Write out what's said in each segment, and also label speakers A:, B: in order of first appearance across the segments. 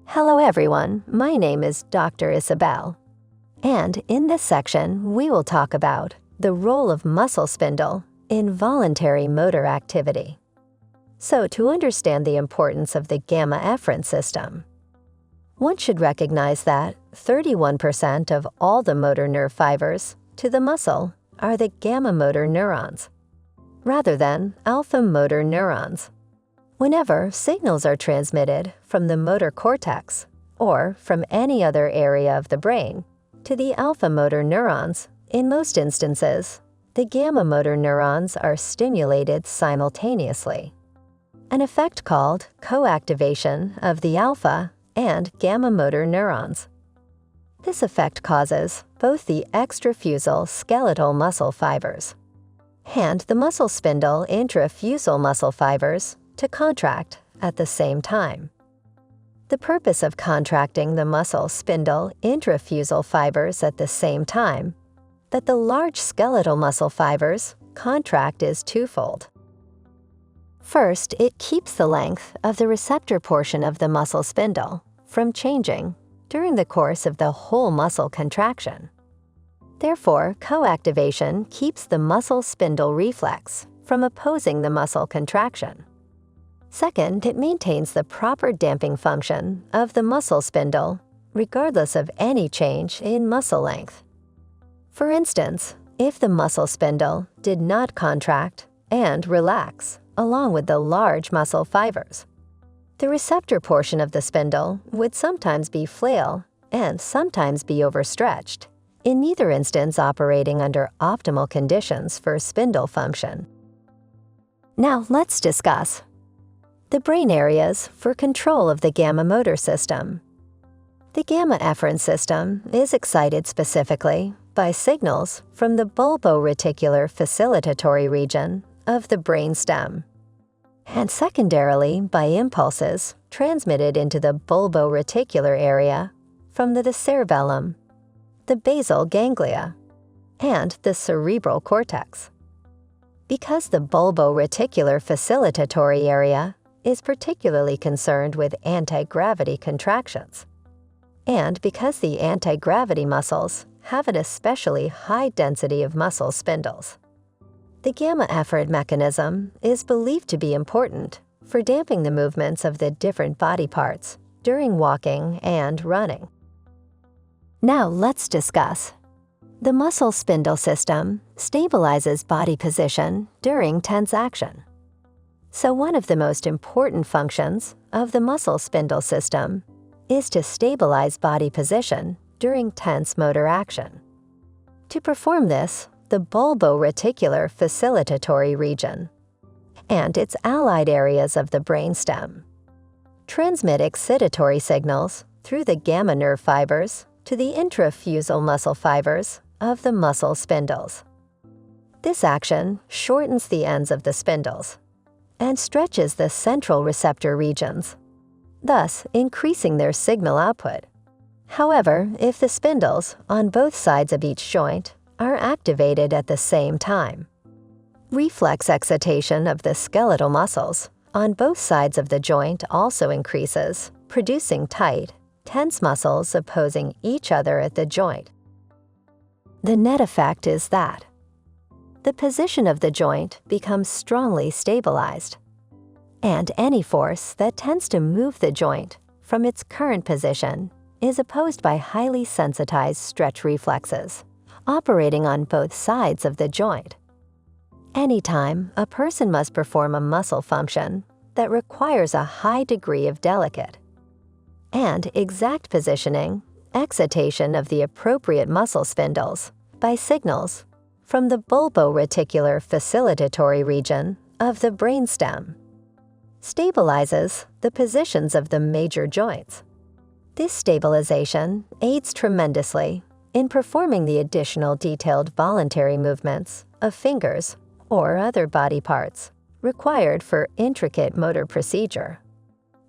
A: Hello everyone, my name is Dr. Isabel, and in this section we will talk about the role of muscle spindle in voluntary motor activity. So to understand the importance of the gamma efferent system, one should recognize that 31% of all the motor nerve fibers to the muscle are the gamma motor neurons, rather than alpha motor neurons. Whenever signals are transmitted from the motor cortex or from any other area of the brain to the alpha motor neurons, in most instances, the gamma motor neurons are stimulated simultaneously, an effect called co-activation of the alpha and gamma motor neurons. This effect causes both the extrafusal skeletal muscle fibers and the muscle spindle intrafusal muscle fibers to contract at the same time. The purpose of contracting the muscle spindle intrafusal fibers at the same time that the large skeletal muscle fibers contract is twofold. First, it keeps the length of the receptor portion of the muscle spindle from changing during the course of the whole muscle contraction. Therefore, co-activation keeps the muscle spindle reflex from opposing the muscle contraction. Second, it maintains the proper damping function of the muscle spindle regardless of any change in muscle length. For instance, if the muscle spindle did not contract and relax along with the large muscle fibers, the receptor portion of the spindle would sometimes be flail and sometimes be overstretched, in neither instance operating under optimal conditions for spindle function. Now let's discuss the brain areas for control of the gamma motor system. The gamma efferent system is excited specifically by signals from the bulboreticular facilitatory region of the brain stem, and secondarily by impulses transmitted into the bulboreticular area from the cerebellum, the basal ganglia, and the cerebral cortex. Because the bulboreticular facilitatory area is particularly concerned with anti-gravity contractions, and because the anti-gravity muscles have an especially high density of muscle spindles, the gamma efferent mechanism is believed to be important for damping the movements of the different body parts during walking and running. Now let's discuss. The muscle spindle system stabilizes body position during tense action. So one of the most important functions of the muscle spindle system is to stabilize body position during tense motor action. To perform this, the bulboreticular facilitatory region and its allied areas of the brainstem transmit excitatory signals through the gamma nerve fibers to the intrafusal muscle fibers of the muscle spindles. This action shortens the ends of the spindles and stretches the central receptor regions, thus increasing their signal output. However, if the spindles on both sides of each joint are activated at the same time, reflex excitation of the skeletal muscles on both sides of the joint also increases, producing tight, tense muscles opposing each other at the joint. The net effect is that the position of the joint becomes strongly stabilized, and any force that tends to move the joint from its current position is opposed by highly sensitized stretch reflexes operating on both sides of the joint. Anytime a person must perform a muscle function that requires a high degree of delicate and exact positioning, excitation of the appropriate muscle spindles by signals from the bulboreticular facilitatory region of the brainstem stabilizes the positions of the major joints. This stabilization aids tremendously in performing the additional detailed voluntary movements of fingers or other body parts required for intricate motor procedure.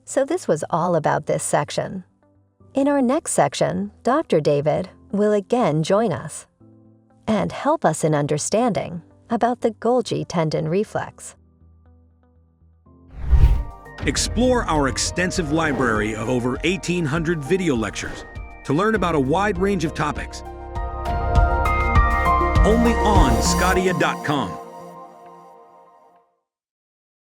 A: So this was all about this section. In our next section, Dr. David will again join us and help us in understanding about the Golgi tendon reflex.
B: Explore our extensive library of over 1,800 video lectures to learn about a wide range of topics. Only on sqadia.com.